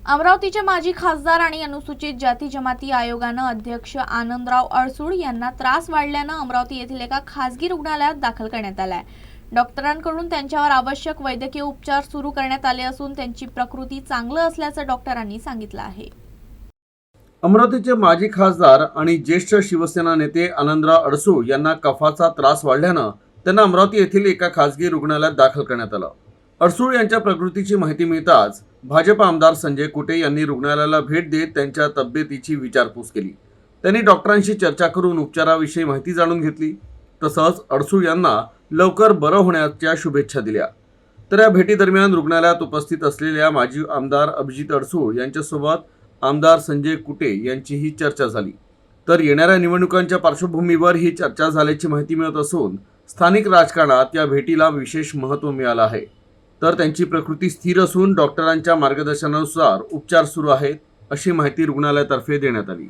अमरावतीचे माजी खासदार आणि अनुसूचित जाती जमाती आयोगानं अध्यक्ष आनंदराव अडसूळ यांना त्रास वाढल्यानं अमरावती येथील एका खासगी रुग्णालयात दाखल करण्यात आलाय। डॉक्टरांकडून त्यांच्यावर आवश्यक वैद्यकीय उपचार सुरू करण्यात आले असून त्यांची प्रकृती चांगली असल्याचं डॉक्टरांनी सांगितलं आहे। अमरावतीचे माजी खासदार आणि ज्येष्ठ शिवसेना नेते आनंदराव अडसूळ यांना कफाचा त्रास वाढल्यानं त्यांना अमरावती येथील एका खासगी रुग्णालयात दाखल करण्यात आलं। अडसूळ यांच्या प्रकृतीची माहिती मिळताच भाजप आमदार संजय कुटे यांनी रुग्णालयाला भेट देत त्यांच्या तब्येतीची विचारपूस केली। त्यांनी डॉक्टरांशी चर्चा करून उपचाराविषयी माहिती जाणून घेतली। तसंच अडसूळ यांना लवकर बरं होण्याच्या शुभेच्छा दिल्या। तर या भेटीदरम्यान रुग्णालयात उपस्थित असलेल्या माजी आमदार अभिजित अडसूळ यांच्यासोबत आमदार संजय कुटे यांचीही चर्चा झाली। तर येणाऱ्या निवडणुकांच्या पार्श्वभूमीवर ही चर्चा झाल्याची माहिती मिळत असून स्थानिक राजकारणात या भेटीला विशेष महत्त्व मिळालं आहे। तर त्यांची प्रकृती स्थिर असून डॉक्टरांच्या मार्गदर्शनानुसार उपचार सुरू आहेत, अशी माहिती रुग्णालयातर्फे देण्यात आली।